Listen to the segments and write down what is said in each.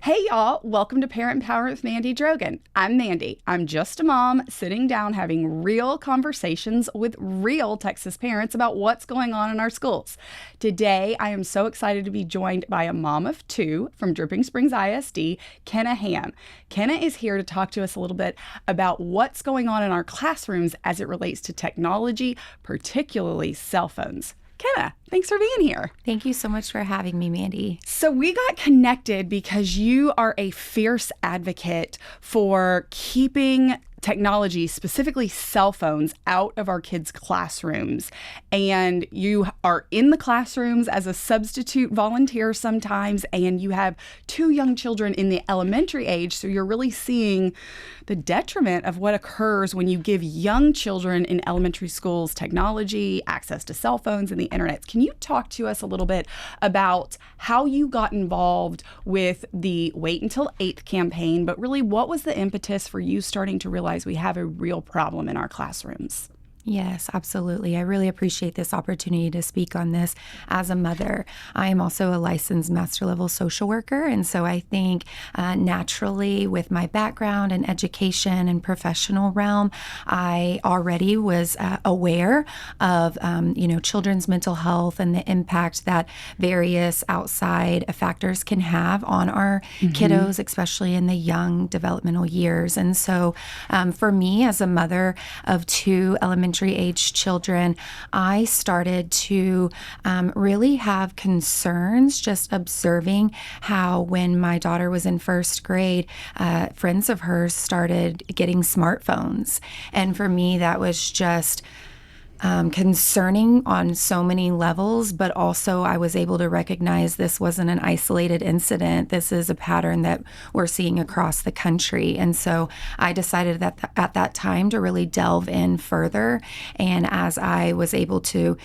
Hey y'all, welcome to Parent Empowerment with Mandy Drogin. I'm Mandy. I'm just a mom sitting down having real conversations with real Texas parents about what's going on in our schools. Today, I am so excited to be joined by a mom of two from Dripping Springs ISD, Kenna Hamm. Kenna is here to talk to us a little bit about what's going on in our classrooms as it relates to technology, particularly cell phones. Kenna, thanks for being here. Thank you so much for having me, Mandy. So we got connected because you are a fierce advocate for keeping technology, specifically cell phones, out of our kids' classrooms. And you are in the classrooms as a substitute volunteer sometimes, and you have two young children in the elementary age, so you're really seeing the detriment of what occurs when you give young children in elementary schools technology, access to cell phones and the internet. Can you talk to us a little bit about how you got involved with the Wait Until 8th campaign, but really what was the impetus for you starting to realize we have a real problem in our classrooms? Yes, absolutely. I really appreciate this opportunity to speak on this as a mother. I am also a licensed master level social worker. And so I think naturally with my background in education and professional realm, I already was aware of, children's mental health and the impact that various outside factors can have on our kiddos, especially in the young developmental years. And so for me as a mother of two elementary age children, I started to really have concerns just observing how when my daughter was in first grade, friends of hers started getting smartphones. And for me, that was just concerning on so many levels, but also I was able to recognize this wasn't an isolated incident. This is a pattern that we're seeing across the country. And so I decided that at that time to really delve in further. And as I was able to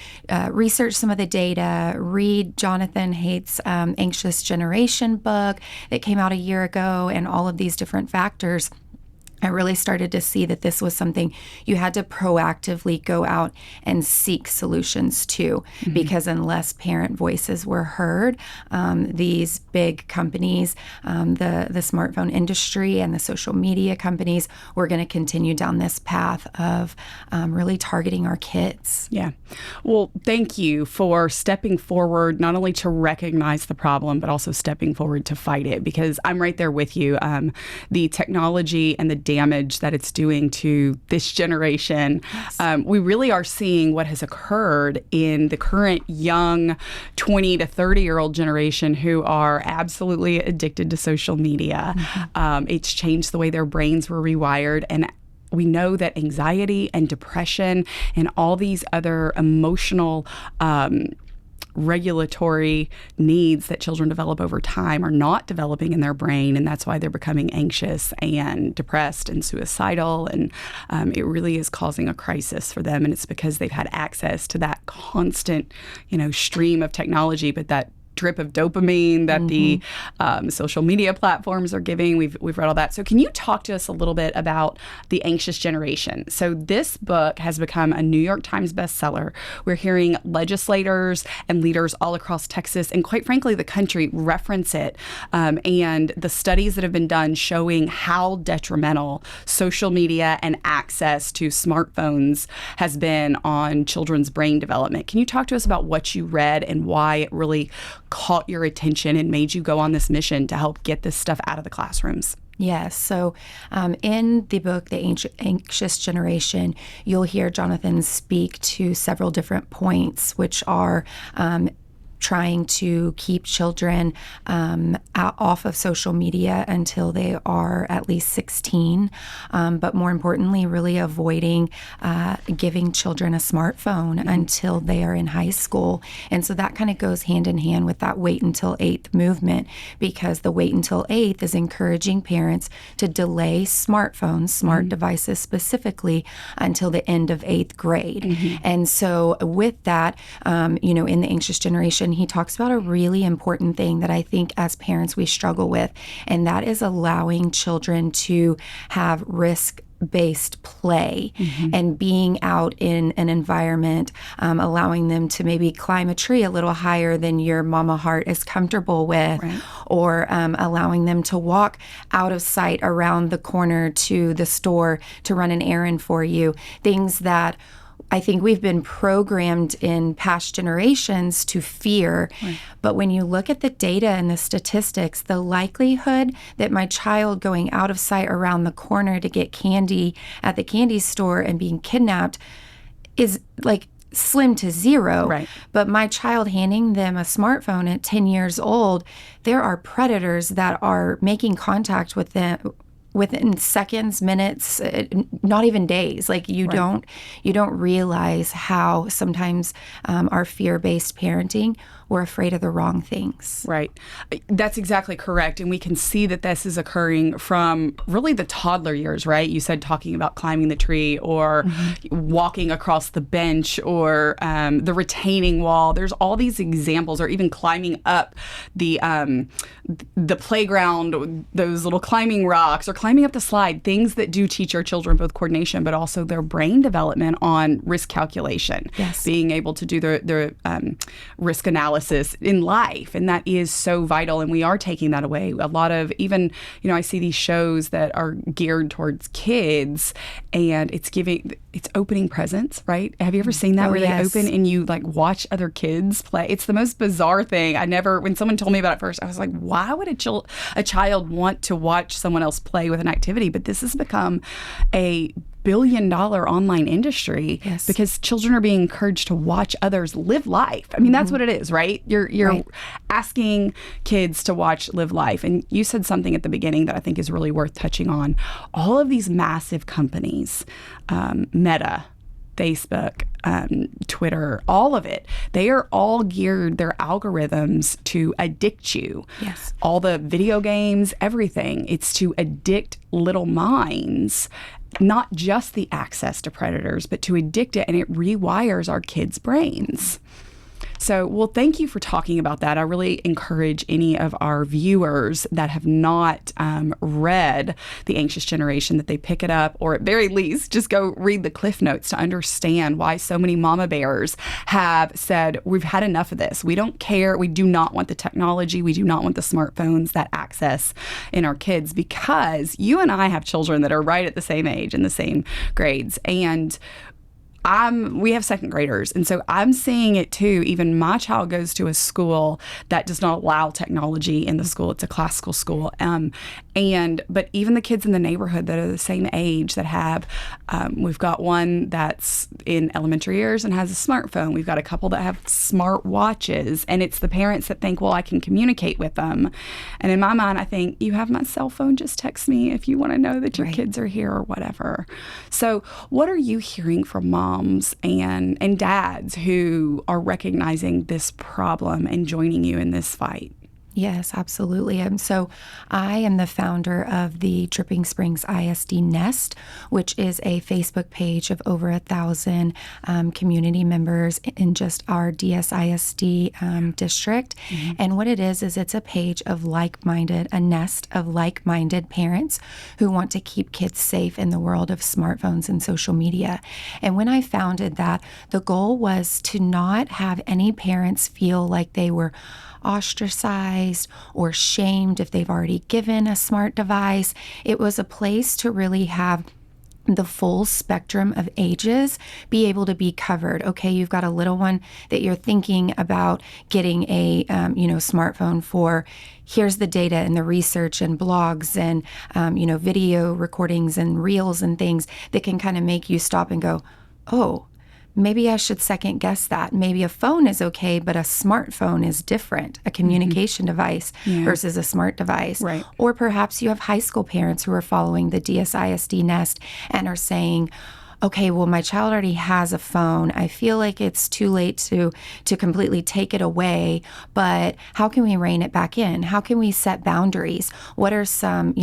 research some of the data, read Jonathan Haidt's Anxious Generation book that came out a year ago, and all of these different factors, I really started to see that this was something you had to proactively go out and seek solutions to, because unless parent voices were heard, these big companies, the smartphone industry and the social media companies, were going to continue down this path of really targeting our kids. Yeah. Well, thank you for stepping forward, not only to recognize the problem, but also stepping forward to fight it, because I'm right there with you. The technology and the damage that it's doing to this generation. Yes. We really are seeing what has occurred in the current young 20 to 30-year-old generation who are absolutely addicted to social media. It's changed the way their brains were rewired, and we know that anxiety and depression and all these other emotional regulatory needs that children develop over time are not developing in their brain, and that's why they're becoming anxious and depressed and suicidal, and it really is causing a crisis for them, and it's because they've had access to that constant, stream of technology, but that drip of dopamine that the social media platforms are giving. We've read all that. So can you talk to us a little bit about the anxious generation? So this book has become a New York Times bestseller. We're hearing legislators and leaders all across Texas and quite frankly the country reference it, and the studies that have been done showing how detrimental social media and access to smartphones has been on children's brain development. Can you talk to us about what you read and why it really caught your attention and made you go on this mission to help get this stuff out of the classrooms? Yes. So in the book, The Anxious Generation, you'll hear Jonathan speak to several different points, which are trying to keep children off of social media until they are at least 16. But more importantly, really avoiding giving children a smartphone until they are in high school. And so that kind of goes hand in hand with that Wait Until 8th movement, because the Wait Until 8th is encouraging parents to delay smartphones, smart devices specifically, until the end of 8th grade. And so with that, in the Anxious Generation, and he talks about a really important thing that I think as parents we struggle with, and that is allowing children to have risk-based play and being out in an environment, allowing them to maybe climb a tree a little higher than your mama heart is comfortable with, or allowing them to walk out of sight around the corner to the store to run an errand for you. Things that I think we've been programmed in past generations to fear. But when you look at the data and the statistics, the likelihood that my child going out of sight around the corner to get candy at the candy store and being kidnapped is like slim to zero. But my child handing them a smartphone at 10 years old, there are predators that are making contact with them within seconds, minutes, not even days. Like you don't realize how sometimes our fear-based parenting, we're afraid of the wrong things. That's exactly correct. And we can see that this is occurring from really the toddler years, right? You said talking about climbing the tree or walking across the bench or the retaining wall. There's all these examples, or even climbing up the playground, those little climbing rocks, or climbing up the slide, things that do teach our children both coordination but also their brain development on risk calculation, being able to do the risk analysis in life. And that is so vital. And we are taking that away. A lot of even, I see these shows that are geared towards kids, and it's opening presents, right? Have you ever seen that where they open and you like watch other kids play? It's the most bizarre thing. When someone told me about it first, I was like, why would a child want to watch someone else play with an activity? But this has become a billion-dollar online industry because children are being encouraged to watch others live life. I mean, that's what it is, right? You're asking kids to live life. And you said something at the beginning that I think is really worth touching on. All of these massive companies, Meta, Facebook, Twitter, all of it, they are all geared their algorithms to addict you. All the video games, everything. It's to addict little minds, not just the access to predators, but to addict it, and it rewires our kids' brains. So, well, thank you for talking about that. I really encourage any of our viewers that have not read The Anxious Generation that they pick it up, or at very least just go read the Cliff Notes to understand why so many mama bears have said, we've had enough of this. We don't care. We do not want the technology. We do not want the smartphones, that access in our kids, because you and I have children that are right at the same age and the same grades. And we have second graders, and so I'm seeing it too. Even my child goes to a school that does not allow technology in the school. It's a classical school, but even the kids in the neighborhood that are the same age that have, we've got one that's in elementary years and has a smartphone. We've got a couple that have smart watches, and it's the parents that think, well, I can communicate with them. And in my mind, I think, you have my cell phone, just text me if you want to know that your kids are here or whatever. So what are you hearing from moms and dads who are recognizing this problem and joining you in this fight? Yes, absolutely. So I am the founder of the Dripping Springs ISD Nest, which is a Facebook page of over 1,000 community members in just our DSISD district. And what it is it's a page of a nest of like-minded parents who want to keep kids safe in the world of smartphones and social media. And when I founded that, the goal was to not have any parents feel like they were ostracized or shamed if they've already given a smart device. It was a place to really have the full spectrum of ages be able to be covered. Okay, you've got a little one that you're thinking about getting a smartphone for. Here's the data and the research and blogs and video recordings and reels and things that can kind of make you stop and go, oh, maybe I should second guess that. Maybe a phone is okay, but a smartphone is different, a communication device versus a smart device. Or perhaps you have high school parents who are following the DSISD Nest and are saying, okay, well, my child already has a phone. I feel like it's too late to completely take it away, but how can we rein it back in? How can we set boundaries? What are some,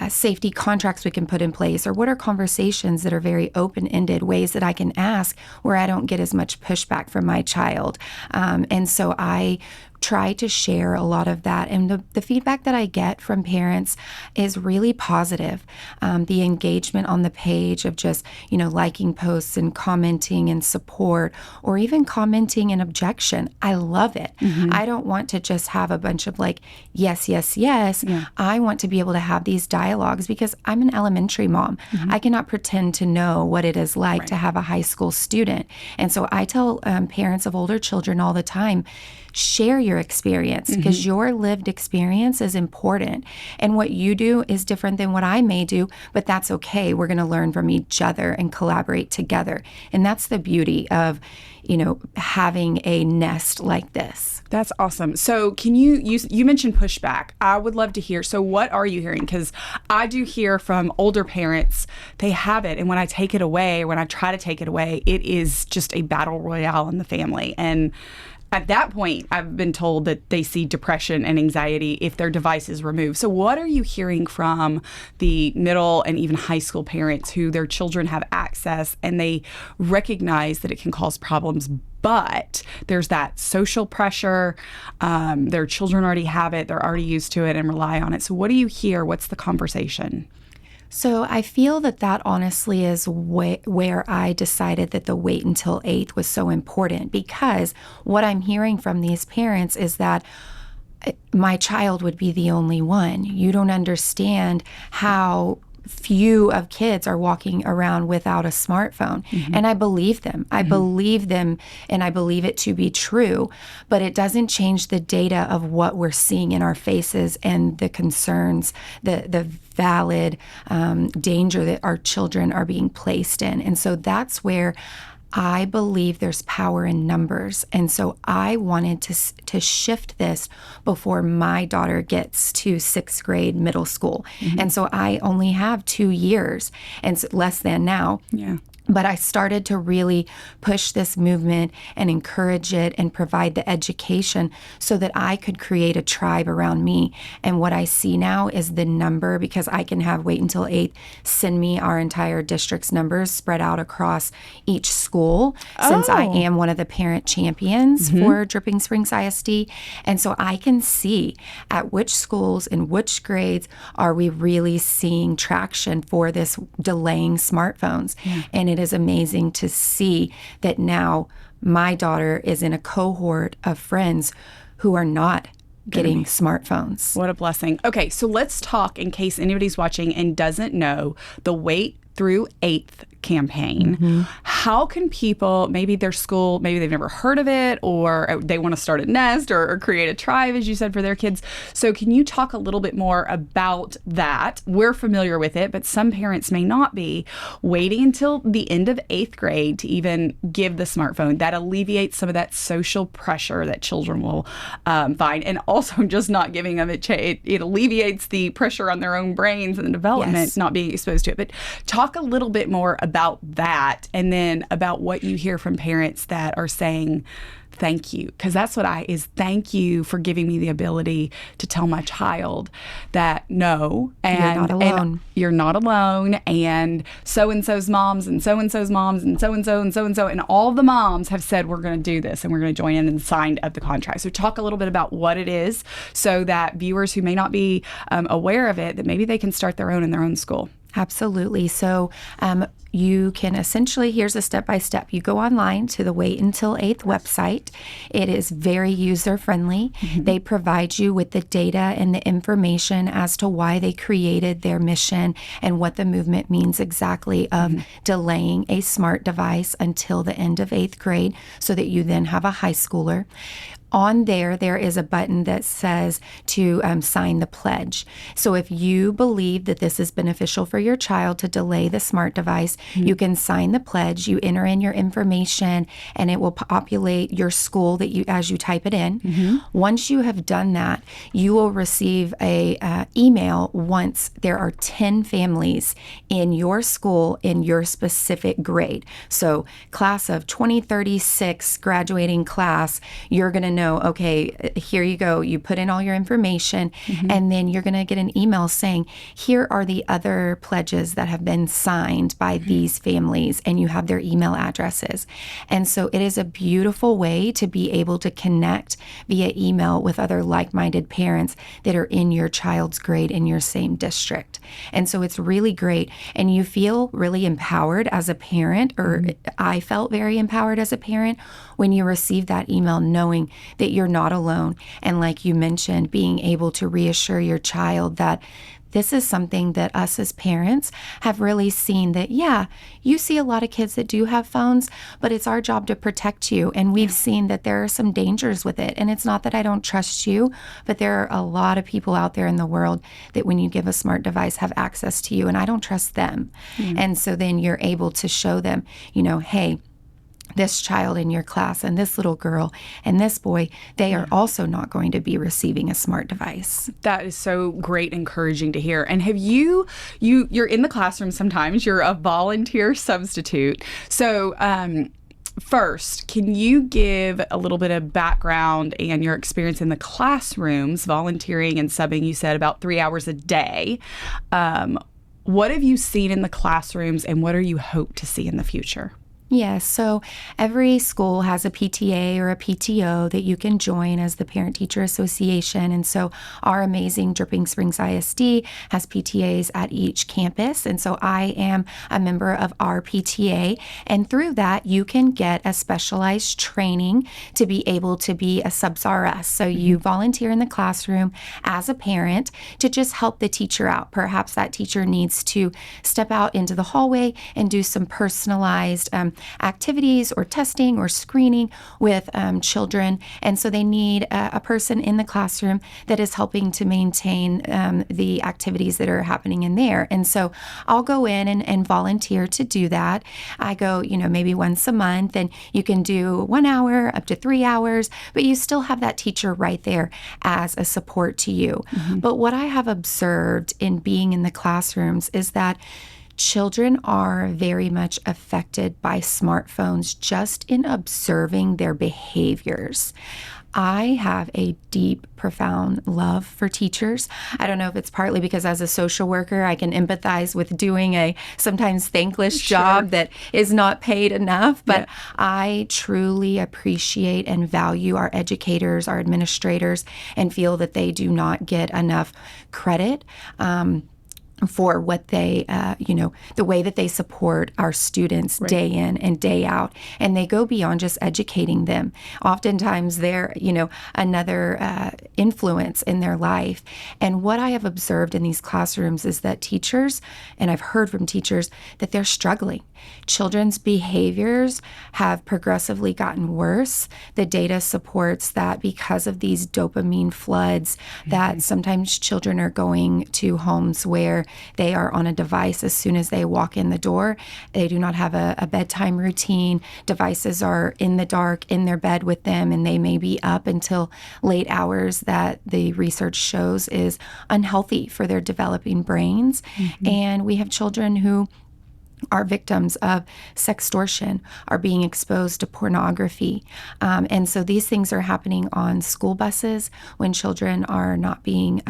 safety contracts we can put in place? Or what are conversations that are very open-ended, ways that I can ask where I don't get as much pushback from my child? And so I try to share a lot of that. And the feedback that I get from parents is really positive. The engagement on the page of just, liking posts and commenting and support, or even commenting an objection. I love it. Mm-hmm. I don't want to just have a bunch of yes, yes, yes. Yeah. I want to be able to have these dialogues because I'm an elementary mom. Mm-hmm. I cannot pretend to know what it is like to have a high school student. And so I tell parents of older children all the time, share your experience because your lived experience is important. And what you do is different than what I may do, but that's okay. We're going to learn from each other and collaborate together. And that's the beauty of, having a nest like this. That's awesome. So can you mentioned pushback. I would love to hear. So what are you hearing? Because I do hear from older parents, they have it. And when I take it away, or when I try to take it away, it is just a battle royale in the family. And at that point, I've been told that they see depression and anxiety if their device is removed. So what are you hearing from the middle and even high school parents who their children have access and they recognize that it can cause problems, but there's that social pressure, their children already have it, they're already used to it and rely on it. So what do you hear? What's the conversation? So I feel that honestly is where I decided that the wait until 8th was so important, because what I'm hearing from these parents is that my child would be the only one. You don't understand how few of kids are walking around without a smartphone. Mm-hmm. And I believe them. I believe them, and I believe it to be true. But it doesn't change the data of what we're seeing in our faces and the concerns, the valid danger that our children are being placed in. And so that's where I believe there's power in numbers. And so I wanted to shift this before my daughter gets to 6th grade middle school. Mm-hmm. And so I only have 2 years, and less than now. Yeah. But I started to really push this movement and encourage it and provide the education so that I could create a tribe around me. And what I see now is the number, because I can have wait until 8th send me our entire district's numbers spread out across each school, since I am one of the parent champions for Dripping Springs ISD. And so I can see at which schools and which grades are we really seeing traction for this delaying smartphones. Yeah. And it is amazing to see that now my daughter is in a cohort of friends who are not getting smartphones. What a blessing. Okay, so let's talk, in case anybody's watching and doesn't know, the Wait Through 8th campaign. Mm-hmm. How can people, maybe their school, maybe they've never heard of it, or they want to start a nest or create a tribe, as you said, for their kids. So can you talk a little bit more about that? We're familiar with it, but some parents may not be. Waiting until the end of 8th grade to even give the smartphone. That alleviates some of that social pressure that children will find. And also just not giving them it alleviates the pressure on their own brains and the development, not being exposed to it. But talk a little bit more about that, and then about what you hear from parents that are saying thank you, because that's what thank you for giving me the ability to tell my child that no, and you're not alone. And you're not alone, and so-and-so's moms and so-and-so's moms and so-and-so and so-and-so, and all the moms have said we're going to do this and we're going to join in and signed up the contract. So talk a little bit about what it is so that viewers who may not be aware of it, that maybe they can start their own in their own school. Absolutely. So you can essentially, here's a step-by-step. You go online to the Wait Until 8th website. It is very user-friendly. Mm-hmm. They provide you with the data and the information as to why they created their mission and what the movement means exactly of delaying a smart device until the end of 8th grade so that you then have a high schooler. On there is a button that says to sign the pledge. So if you believe that this is beneficial for your child to delay the smart device, you can sign the pledge. You enter in your information, and it will populate your school that you as you type it in. Once you have done that, you will receive a email once there are 10 families in your school in your specific grade. So class of 2036 graduating class, you're going to know, okay, here you go. You put in all your information, and then you're going to get an email saying, here are the other pledges that have been signed by these families, and you have their email addresses. And so it is a beautiful way to be able to connect via email with other like-minded parents that are in your child's grade in your same district. And so it's really great. And you feel really empowered as a parent, or I felt very empowered as a parent when you receive that email, knowing that you're not alone. And like you mentioned, being able to reassure your child that this is something that us as parents have really seen that, yeah, you see a lot of kids that do have phones, but it's our job to protect you. And we've seen that there are some dangers with it. And it's not that I don't trust you, but there are a lot of people out there in the world that when you give a smart device have access to you, and I don't trust them. And so then you're able to show them, hey, this child in your class and this little girl and this boy, they are also not going to be receiving a smart device. That is so great, encouraging to hear. And have you're in the classroom sometimes, you're a volunteer substitute. So first, can you give a little bit of background and your experience in the classrooms, volunteering and subbing, you said about 3 hours a day. What have you seen in the classrooms, and what are you hope to see in the future? Yes, so every school has a PTA or a PTO that you can join as the Parent-Teacher Association. And so our amazing Dripping Springs ISD has PTAs at each campus. And so I am a member of our PTA. And through that, you can get a specialized training to be able to be a subs RS. So you volunteer in the classroom as a parent to just help the teacher out. Perhaps that teacher needs to step out into the hallway and do some personalized activities or testing or screening with children. And so they need a person in the classroom that is helping to maintain the activities that are happening in there. And so I'll go in and volunteer to do that. I go, maybe once a month, and you can do 1 hour up to 3 hours, but you still have that teacher right there as a support to you. But what I have observed in being in the classrooms is that children are very much affected by smartphones just in observing their behaviors. I have a deep, profound love for teachers. I don't know if it's partly because as a social worker, I can empathize with doing a sometimes thankless job that is not paid enough, but I truly appreciate and value our educators, our administrators, and feel that they do not get enough credit for what they, the way that they support our students day in and day out. And they go beyond just educating them. Oftentimes they're, another influence in their life. And what I have observed in these classrooms is that teachers, and I've heard from teachers, that they're struggling. Children's behaviors have progressively gotten worse. The data supports that because of these dopamine floods, that sometimes children are going to homes where they are on a device as soon as they walk in the door. They do not have a bedtime routine. Devices are in the dark in their bed with them, and they may be up until late hours that the research shows is unhealthy for their developing brains. And we have children who are victims of sextortion, are being exposed to pornography. And so these things are happening on school buses when children are not being,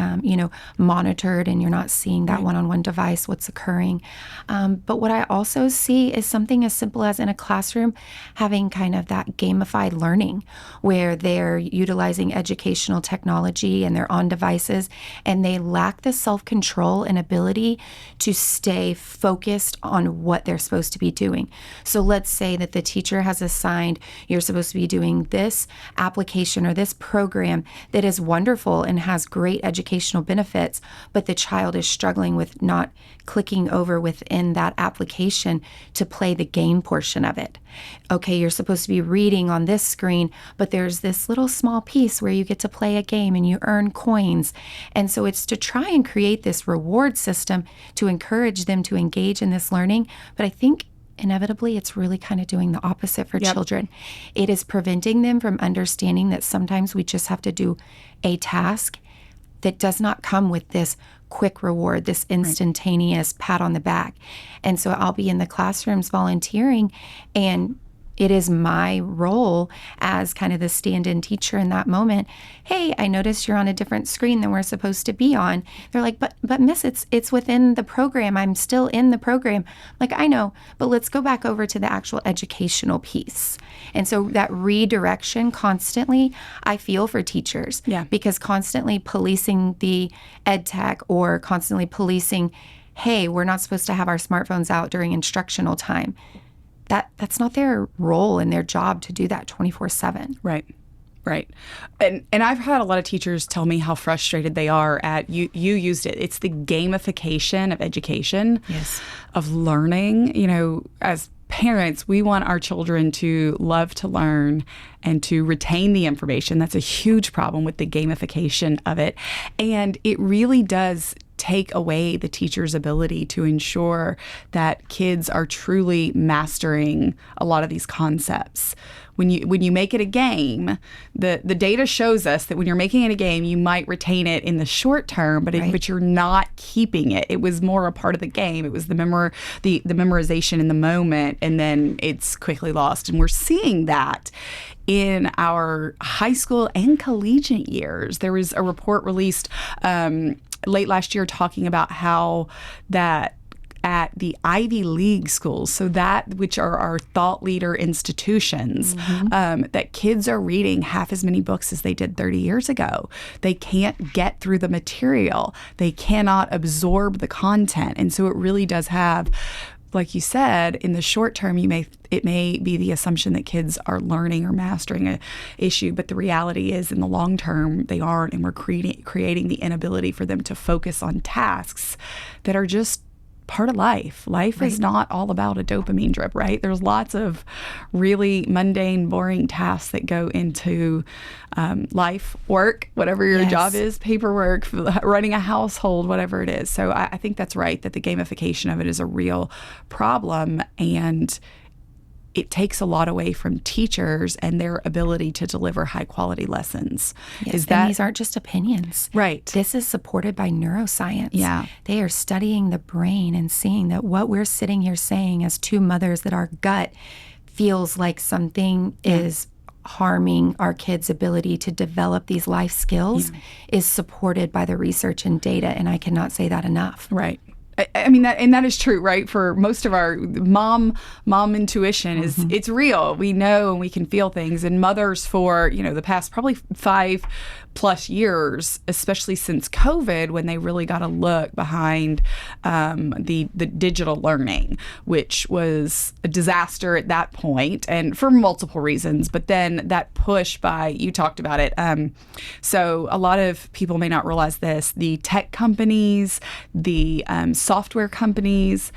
monitored, and you're not seeing that one-on-one device, what's occurring. But what I also see is something as simple as in a classroom having kind of that gamified learning where they're utilizing educational technology and they're on devices and they lack the self-control and ability to stay focused on what they're supposed to be doing. So let's say that the teacher has assigned, you're supposed to be doing this application or this program that is wonderful and has great educational benefits, but the child is struggling with not clicking over within that application to play the game portion of it. Okay, you're supposed to be reading on this screen, but there's this little small piece where you get to play a game and you earn coins. And so it's to try and create this reward system to encourage them to engage in this learning. But I think inevitably it's really kind of doing the opposite for children. It is preventing them from understanding that sometimes we just have to do a task that does not come with this quick reward, this instantaneous pat on the back. And so I'll be in the classrooms volunteering, and it is my role as kind of the stand-in teacher in that moment. Hey, I noticed you're on a different screen than we're supposed to be on. They're like, but miss, it's within the program. I'm still in the program. Like, I know, but let's go back over to the actual educational piece. And so that redirection constantly, I feel for teachers. Yeah. Because constantly policing the ed tech or constantly policing, hey, we're not supposed to have our smartphones out during instructional time. That's not their role and their job to do that 24/7. Right. And I've had a lot of teachers tell me how frustrated they are at, you used it, it's the gamification of education, of learning. You know, as parents, we want our children to love to learn and to retain the information. That's a huge problem with the gamification of it. And it really does take away the teacher's ability to ensure that kids are truly mastering a lot of these concepts. When you make it a game, the data shows us that when you're making it a game, you might retain it in the short term, but you're not keeping it. It was more a part of the game. It was the memorization in the moment, and then it's quickly lost. And we're seeing that in our high school and collegiate years. There was a report released late last year talking about how that at the Ivy League schools, so that which are our thought leader institutions, that kids are reading half as many books as they did 30 years ago. They can't get through the material. They cannot absorb the content. And so it really does have, like you said, in the short term, it may be the assumption that kids are learning or mastering an issue, but the reality is in the long term, they aren't, and we're creating the inability for them to focus on tasks that are just part of life. Life is not all about a dopamine drip, right? There's lots of really mundane, boring tasks that go into life, work, whatever your job is, paperwork, running a household, whatever it is. So I think that's right, that the gamification of it is a real problem, and it takes a lot away from teachers and their ability to deliver high-quality lessons. Yes, and these aren't just opinions. Right. This is supported by neuroscience. Yeah. They are studying the brain and seeing that what we're sitting here saying as two mothers, that our gut feels like something is harming our kids' ability to develop these life skills is supported by the research and data, and I cannot say that enough. Right. I mean, that is true, right? For most of our mom intuition is it's real. We know and we can feel things. And mothers for, the past probably 5+ years, especially since COVID, when they really got a look behind the digital learning, which was a disaster at that point, and for multiple reasons. But then that push by, you talked about it. So a lot of people may not realize this. The tech companies, the software companies,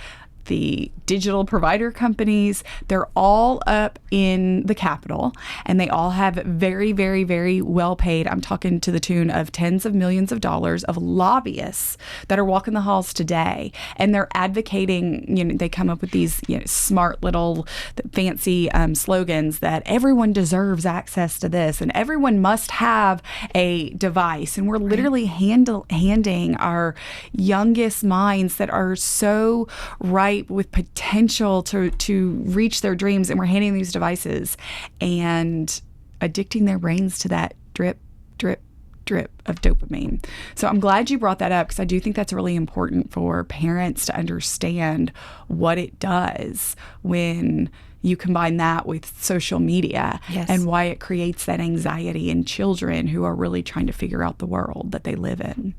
the digital provider companies, they're all up in the Capitol, and they all have very, very, very well paid, I'm talking to the tune of tens of millions of dollars, of lobbyists that are walking the halls today. And they're advocating, they come up with these smart little fancy slogans that everyone deserves access to this and everyone must have a device. And we're literally handing our youngest minds that are so ripe with potential to reach their dreams, and we're handing these devices and addicting their brains to that drip, drip, drip of dopamine. So I'm glad you brought that up, because I do think that's really important for parents to understand what it does when you combine that with social media and why it creates that anxiety in children who are really trying to figure out the world that they live in.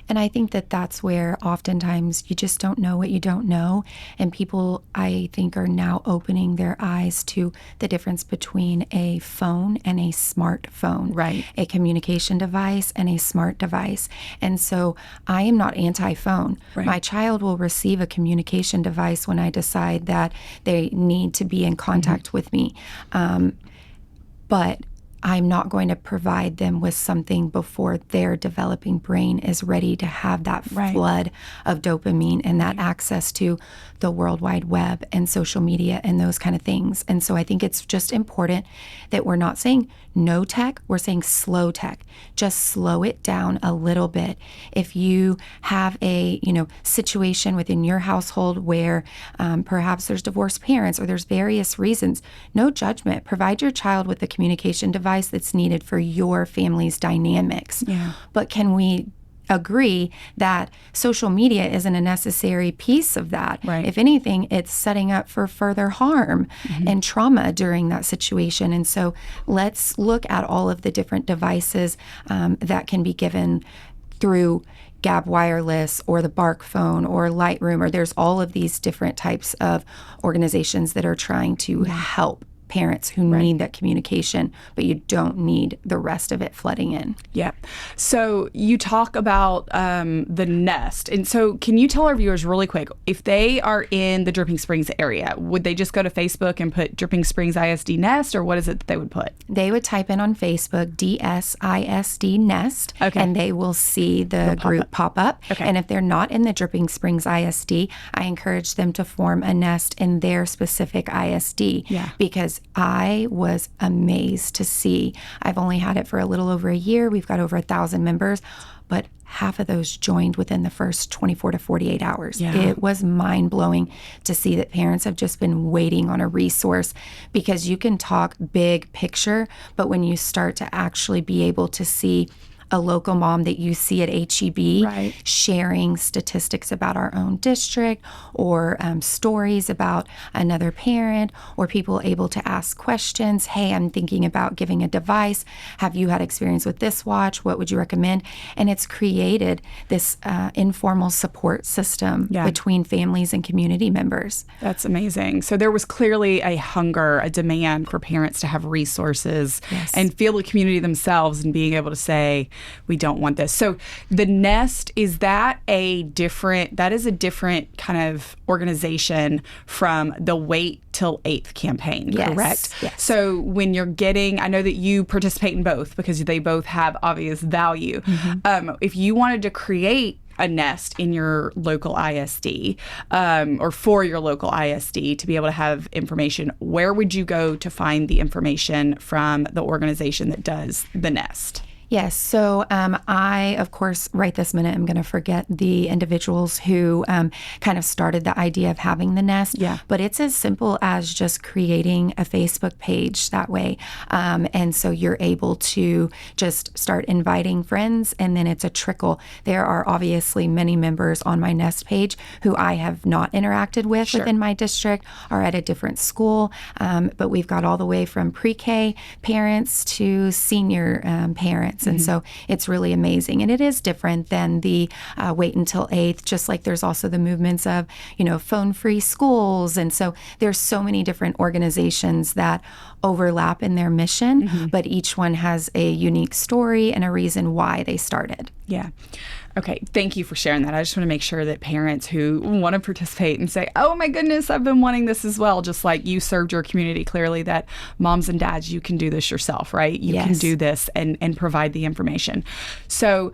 And I think that that's where oftentimes you just don't know what you don't know. And people, I think, are now opening their eyes to the difference between a phone and a smartphone, Right. a communication device and a smart device. And so I am not anti-phone. Right. My child will receive a communication device when I decide that they need to be in contact with me. But I'm not going to provide them with something before their developing brain is ready to have that flood of dopamine and that access to the World Wide Web and social media and those kind of things. And so I think it's just important that we're not saying no tech, we're saying slow tech. Just slow it down a little bit. If you have a, situation within your household where perhaps there's divorced parents or there's various reasons, no judgment. Provide your child with the communication device that's needed for your family's dynamics. Yeah. But can we agree that social media isn't a necessary piece of that? Right. If anything, it's setting up for further harm and trauma during that situation. And so let's look at all of the different devices that can be given through Gab Wireless or the Bark phone or Lightroom, or there's all of these different types of organizations that are trying to help parents who need that communication, but you don't need the rest of it flooding in. Yeah. So you talk about the Nest. And so can you tell our viewers really quick, if they are in the Dripping Springs area, would they just go to Facebook and put Dripping Springs ISD Nest, or what is it that they would put? They would type in on Facebook, DSISD Nest, and they will see the group pop up. Okay. And if they're not in the Dripping Springs ISD, I encourage them to form a nest in their specific ISD. Yeah. Because I was amazed to see. I've only had it for a little over a year. We've got over 1,000 members, but half of those joined within the first 24 to 48 hours. Yeah. It was mind-blowing to see that parents have just been waiting on a resource, because you can talk big picture, but when you start to actually be able to see a local mom that you see at HEB sharing statistics about our own district, or stories about another parent, or people able to ask questions. Hey, I'm thinking about giving a device. Have you had experience with this watch? What would you recommend? And it's created this informal support system between families and community members. That's amazing. So there was clearly a hunger, a demand for parents to have resources and feel the community themselves and being able to say, we don't want this. So the Nest, is that a different kind of organization from the Wait Till 8th campaign, correct? Yes. So when you're getting, I know that you participate in both because they both have obvious value. If you wanted to create a nest in your local ISD, or for your local ISD to be able to have information, where would you go to find the information from the organization that does the Nest? Yes. So I, of course, right this minute, I'm going to forget the individuals who kind of started the idea of having the Nest. Yeah. But it's as simple as just creating a Facebook page that way. And so you're able to just start inviting friends, and then it's a trickle. There are obviously many members on my Nest page who I have not interacted with within my district, or at a different school. But we've got all the way from pre-K parents to senior parents. And so it's really amazing. And it is different than the Wait Until 8th, just like there's also the movements of, phone-free schools. And so there's so many different organizations that overlap in their mission, but each one has a unique story and a reason why they started. Yeah. Okay. Thank you for sharing that. I just want to make sure that parents who want to participate and say, oh my goodness, I've been wanting this as well, just like you served your community clearly, that moms and dads, you can do this yourself, right? You can do this and provide the information. So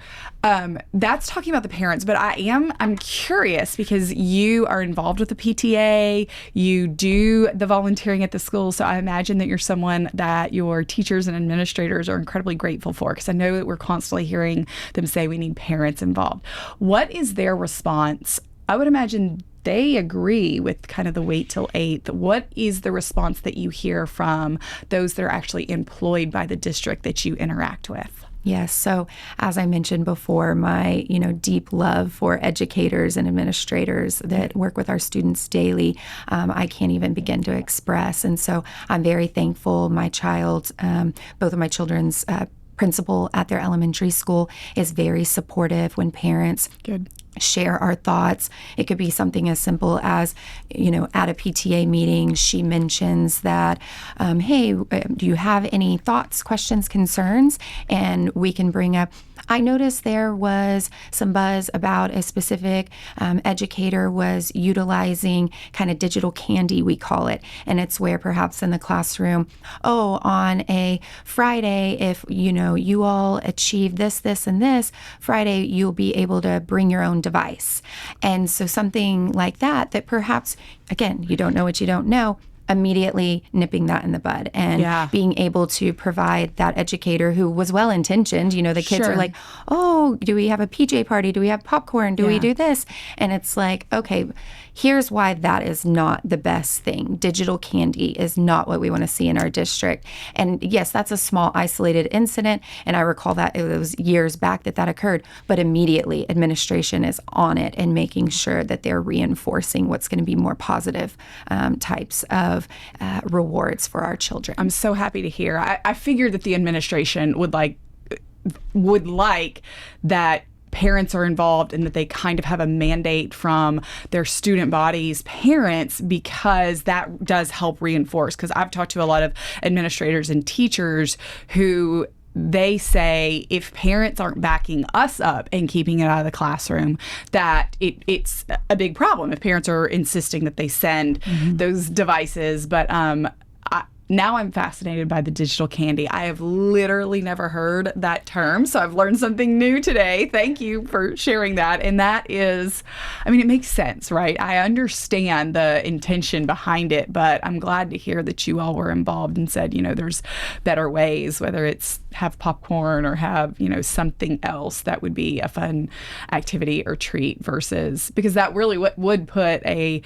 that's talking about the parents, but I'm curious because you are involved with the PTA, you do the volunteering at the school. So I imagine that you're someone that your teachers and administrators are incredibly grateful for, because I know that we're constantly hearing them say we need parents involved. What is their response? I would imagine they agree with kind of the Wait Till 8th. What is the response that you hear from those that are actually employed by the district that you interact with? Yes. So as I mentioned before, my, deep love for educators and administrators that work with our students daily, I can't even begin to express. And so I'm very thankful. My child, both of my children's principal at their elementary school is very supportive when parents share our thoughts. It could be something as simple as, at a PTA meeting, she mentions that, hey, do you have any thoughts, questions, concerns? And we can bring up, I noticed there was some buzz about a specific educator was utilizing kind of digital candy, we call it. And it's where perhaps in the classroom, on a Friday, if, you all achieve this, this, and this, Friday, you'll be able to bring your own device. And so something like that perhaps, again, you don't know what you don't know, immediately nipping that in the bud and being able to provide that educator who was well-intentioned. The kids are like, do we have a PJ party? Do we have popcorn? Do we do this? And it's like, okay, here's why that is not the best thing. Digital candy is not what we want to see in our district. And yes, that's a small isolated incident. And I recall that it was years back that occurred, but immediately administration is on it and making sure that they're reinforcing what's going to be more positive types of rewards for our children. I'm so happy to hear. I figured that the administration would like that parents are involved and that they kind of have a mandate from their student bodies, parents, because that does help reinforce. Because I've talked to a lot of administrators and teachers who they say if parents aren't backing us up and keeping it out of the classroom, that it's a big problem if parents are insisting that they send those devices. But now I'm fascinated by the digital candy. I have literally never heard that term, so I've learned something new today. Thank you for sharing that. And that is, it makes sense, right? I understand the intention behind it, but I'm glad to hear that you all were involved and said, there's better ways, whether it's have popcorn or have, something else that would be a fun activity or treat versus, because that really would put a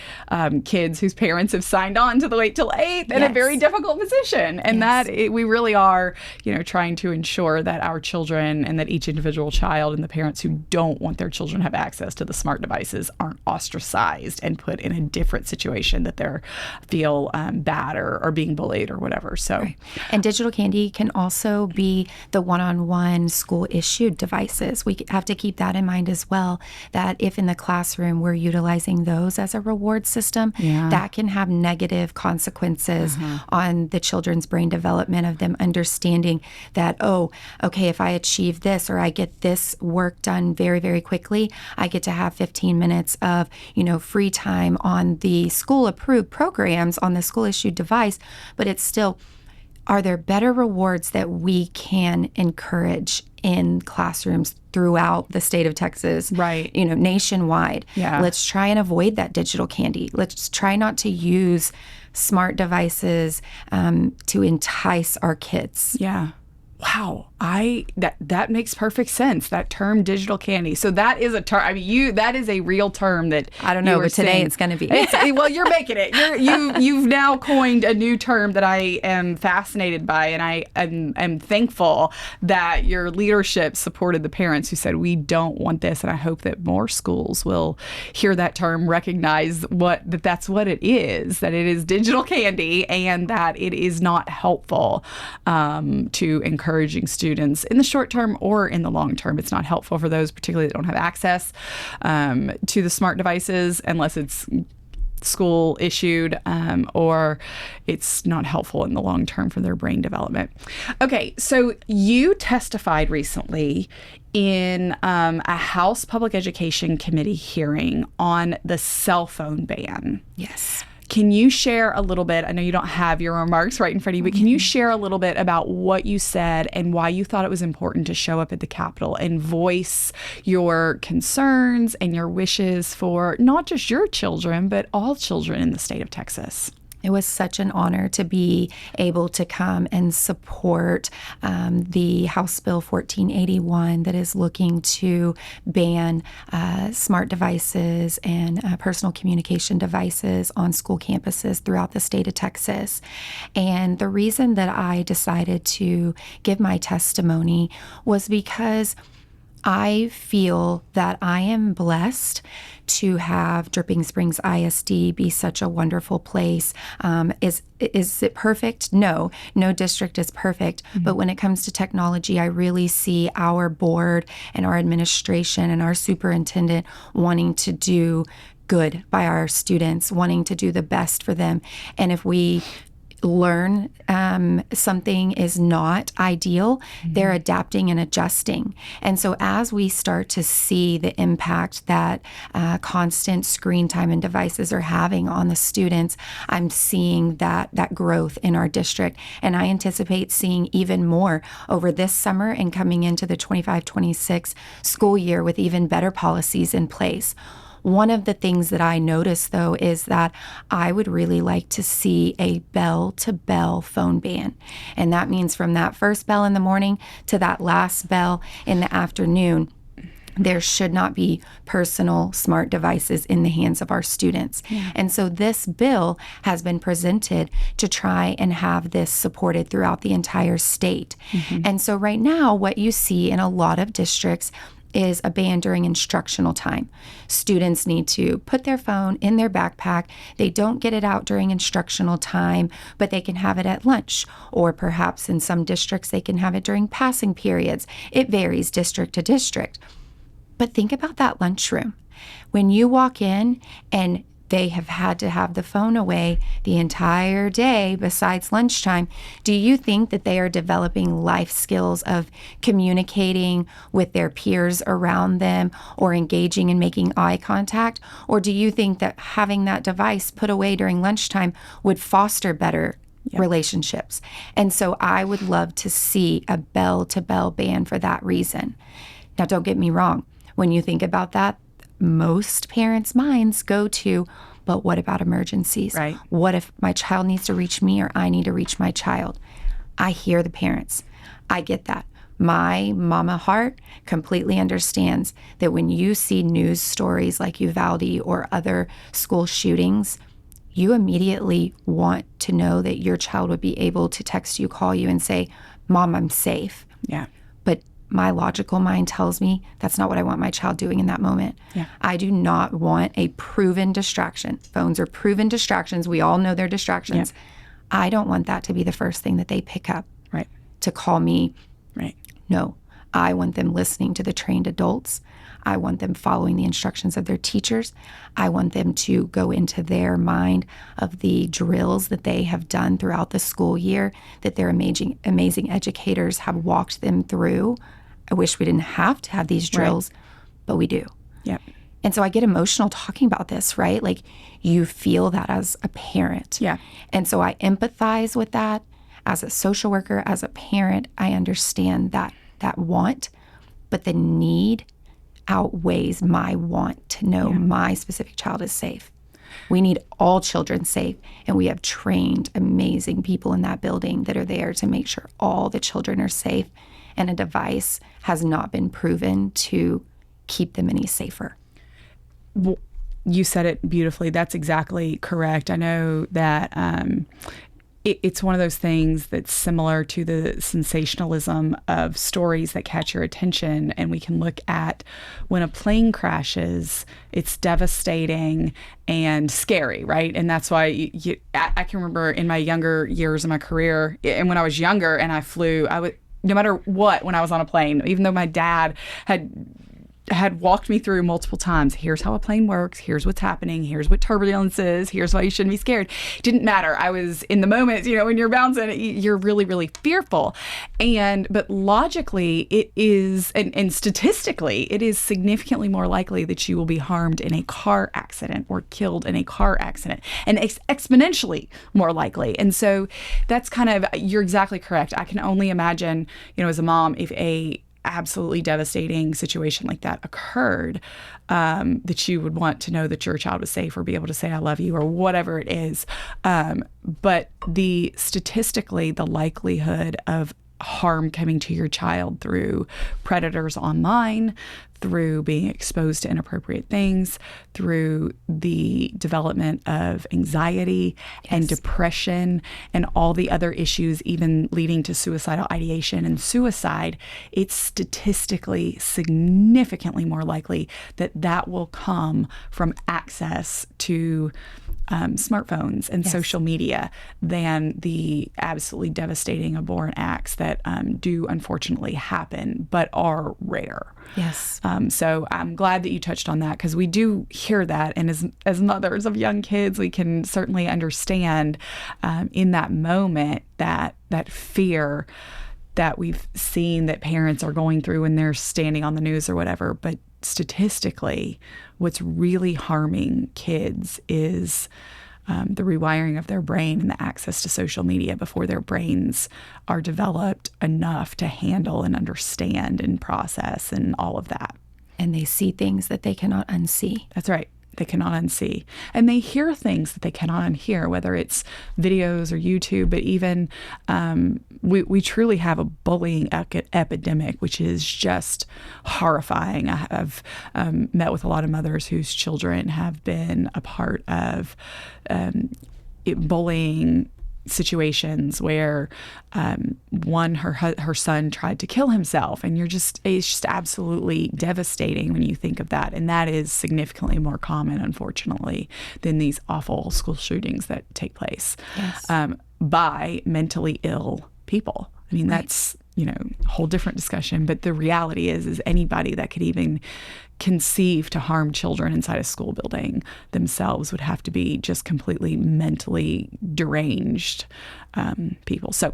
kids whose parents have signed on to the wait till 8th in a very difficult position. And we really are, trying to ensure that our children and that each individual child and the parents who don't want their children to have access to the smart devices aren't ostracized and put in a different situation that they feel bad or being bullied or whatever. So, And digital candy can also be the one-on-one school-issued devices. We have to keep that in mind as well, that if in the classroom we're utilizing those as a reward system, that can have negative consequences on the children's brain development, of them understanding that, if I achieve this or I get this work done very, very quickly, I get to have 15 minutes of, free time on the school-approved programs on the school-issued device, but it's still, are there better rewards that we can encourage in classrooms throughout the state of Texas, right? Nationwide. Let's try and avoid that digital candy. Let's try not to use smart devices to entice our kids. Wow. That makes perfect sense. That term digital candy. So that is a term. That is a real term that I don't know, but today it's going to be. Well, you're making it. You've now coined a new term that I am fascinated by, and I am thankful that your leadership supported the parents who said we don't want this, and I hope that more schools will hear that term, recognize that's what it is. That it is digital candy, and that it is not helpful to encouraging students in the short term or in the long term. It's not helpful for those particularly that don't have access to the smart devices unless it's school issued, or it's not helpful in the long term for their brain development. Okay, so you testified recently in a House Public Education Committee hearing on the cell phone ban. Yes. Can you share a little bit? I know you don't have your remarks right in front of you, but can you share a little bit about what you said and why you thought it was important to show up at the Capitol and voice your concerns and your wishes for not just your children, but all children in the state of Texas? It was such an honor to be able to come and support the House Bill 1481 that is looking to ban smart devices and personal communication devices on school campuses throughout the state of Texas. And the reason that I decided to give my testimony was because I feel that I am blessed to have Dripping Springs ISD be such a wonderful place. Is it perfect? No, no district is perfect. But when it comes to technology, I really see our board and our administration and our superintendent wanting to do good by our students, wanting to do the best for them. And if we learn something is not ideal, they're adapting and adjusting. And so as we start to see the impact that constant screen time and devices are having on the students, I'm seeing that growth in our district. And I anticipate seeing even more over this summer and coming into the 25-26 school year with even better policies in place. One of the things that I noticed, though, is that I would really like to see a bell-to-bell phone ban. And that means from that first bell in the morning to that last bell in the afternoon, there should not be personal smart devices in the hands of our students. Yeah. And so this bill has been presented to try and have this supported throughout the entire state. And so right now, what you see in a lot of districts is a ban during instructional time. Students need to put their phone in their backpack. They don't get it out during instructional time, but they can have it at lunch, or perhaps in some districts they can have it during passing periods. It varies district to district. But think about that lunchroom. When you walk in and they have had to have the phone away the entire day besides lunchtime, do you think that they are developing life skills of communicating with their peers around them or engaging and making eye contact? Or do you think that having that device put away during lunchtime would foster better relationships? And so I would love to see a bell-to-bell ban for that reason. Now, don't get me wrong. When you think about that, most parents' minds go to, but what about emergencies? Right. What if my child needs to reach me or I need to reach my child? I hear the parents. I get that. My mama heart completely understands that when you see news stories like Uvalde or other school shootings, you immediately want to know that your child would be able to text you, call you, and say, Mom, I'm safe. Yeah. But my logical mind tells me that's not what I want my child doing in that moment. Yeah. I do not want a proven distraction. Phones are proven distractions. We all know they're distractions. Yeah. I don't want that to be the first thing that they pick up. Right. To call me. Right. No. I want them listening to the trained adults. I want them following the instructions of their teachers. I want them to go into their mind of the drills that they have done throughout the school year, that their amazing educators have walked them through. I wish we didn't have to have these drills, but we do. Yep. And so I get emotional talking about this, right? Like, you feel that as a parent. Yeah. And so I empathize with that. As a social worker, as a parent, I understand that want, but the need outweighs my want to know my specific child is safe. We need all children safe, and we have trained amazing people in that building that are there to make sure all the children are safe, and a device has not been proven to keep them any safer. Well, you said it beautifully. That's exactly correct. I know that it's one of those things that's similar to the sensationalism of stories that catch your attention. And we can look at when a plane crashes, it's devastating and scary, right? And that's why I can remember in my younger years of my career, and when I was younger and I flew, I would, no matter what, when I was on a plane, even though my dad had walked me through multiple times, here's how a plane works, here's what's happening, here's what turbulence is, here's why you shouldn't be scared. Didn't matter. I was in the moment, when you're bouncing, you're really, really fearful. But logically, it is, and statistically, it is significantly more likely that you will be harmed in a car accident or killed in a car accident, and exponentially more likely. And so that's you're exactly correct. I can only imagine, as a mom, if a absolutely devastating situation like that occurred, that you would want to know that your child was safe or be able to say, I love you, or whatever it is. But statistically, the likelihood of harm coming to your child through predators online, through being exposed to inappropriate things, through the development of anxiety and depression and all the other issues, even leading to suicidal ideation and suicide, it's statistically significantly more likely that that will come from access to smartphones and social media than the absolutely devastating abhorrent acts that do unfortunately happen, but are rare. Yes. So I'm glad that you touched on that, because we do hear that. And as mothers of young kids, we can certainly understand in that moment that fear that we've seen that parents are going through when they're standing on the news or whatever. But statistically, what's really harming kids is the rewiring of their brain and the access to social media before their brains are developed enough to handle and understand and process and all of that. And they see things that they cannot unsee. That's right. They cannot unsee. And they hear things that they cannot unhear, whether it's videos or YouTube, but even we truly have a bullying epidemic, which is just horrifying. I've met with a lot of mothers whose children have been a part of bullying situations where her son tried to kill himself, and it's just absolutely devastating when you think of that. And that is significantly more common, unfortunately, than these awful school shootings that take place by mentally ill people. I mean, that's a whole different discussion. But the reality is anybody that could even conceive to harm children inside a school building themselves would have to be just completely mentally deranged people. So,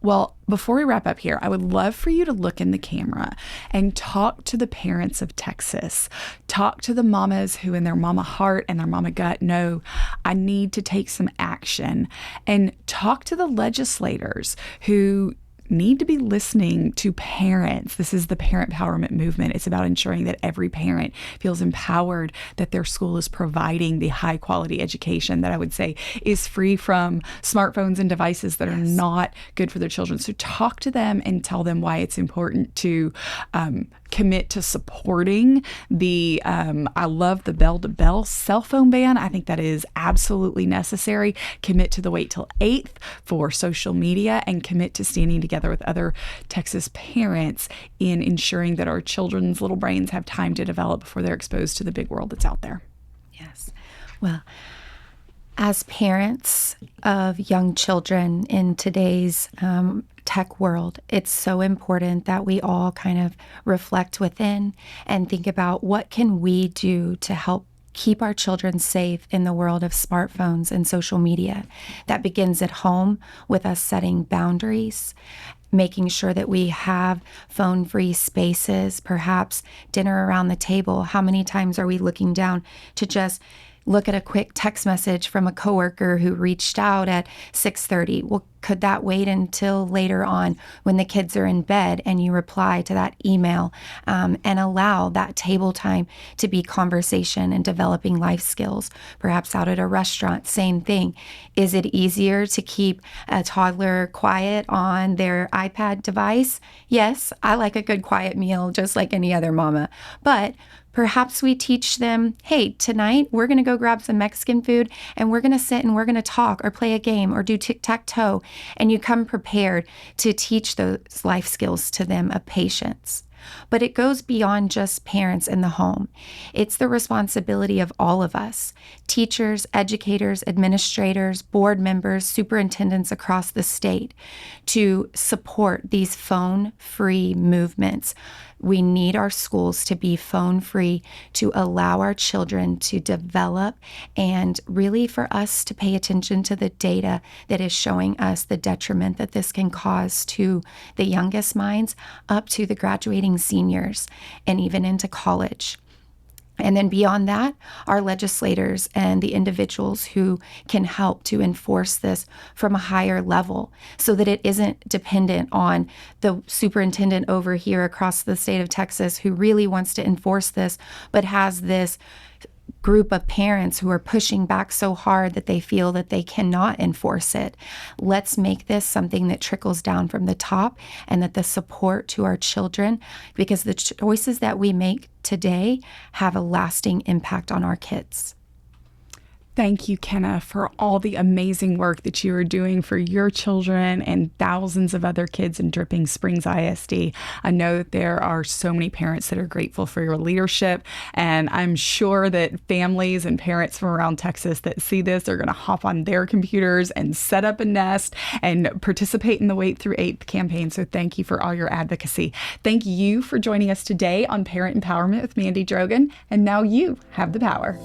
well, before we wrap up here, I would love for you to look in the camera and talk to the parents of Texas. Talk to the mamas who in their mama heart and their mama gut know, I need to take some action. And talk to the legislators who need to be listening to parents. This is the parent empowerment movement. It's about ensuring that every parent feels empowered, that their school is providing the high quality education that I would say is free from smartphones and devices that are not good for their children. So talk to them and tell them why it's important to commit to supporting the, I love the bell-to-bell cell phone ban. I think that is absolutely necessary. Commit to the wait till 8th for social media, and commit to standing together with other Texas parents in ensuring that our children's little brains have time to develop before they're exposed to the big world that's out there. Yes. Well, as parents of young children in today's tech world, it's so important that we all kind of reflect within and think about what can we do to help keep our children safe in the world of smartphones and social media. That begins at home with us setting boundaries, making sure that we have phone-free spaces, perhaps dinner around the table. How many times are we looking down to just look at a quick text message from a coworker who reached out at 6:30? Well, could that wait until later on when the kids are in bed and you reply to that email, and allow that table time to be conversation and developing life skills? Perhaps out at a restaurant, same thing. Is it easier to keep a toddler quiet on their iPad device? Yes, I like a good quiet meal just like any other mama. But perhaps we teach them, hey, tonight we're going to go grab some Mexican food and we're going to sit and we're going to talk or play a game or do tic-tac-toe. And you come prepared to teach those life skills to them of patience. But it goes beyond just parents in the home. It's the responsibility of all of us, teachers, educators, administrators, board members, superintendents across the state, to support these phone-free movements. We need our schools to be phone-free to allow our children to develop, and really for us to pay attention to the data that is showing us the detriment that this can cause to the youngest minds up to the graduating seniors and even into college. And then beyond that, our legislators and the individuals who can help to enforce this from a higher level so that it isn't dependent on the superintendent over here across the state of Texas who really wants to enforce this, but has this group of parents who are pushing back so hard that they feel that they cannot enforce it. Let's make this something that trickles down from the top, and that the support to our children, because the choices that we make today have a lasting impact on our kids. Thank you, Kenna, for all the amazing work that you are doing for your children and thousands of other kids in Dripping Springs ISD. I know that there are so many parents that are grateful for your leadership, and I'm sure that families and parents from around Texas that see this are going to hop on their computers and set up a nest and participate in the Wait Through Eighth campaign. So thank you for all your advocacy. Thank you for joining us today on Parent Empowerment with Mandy Drogin. And now you have the power.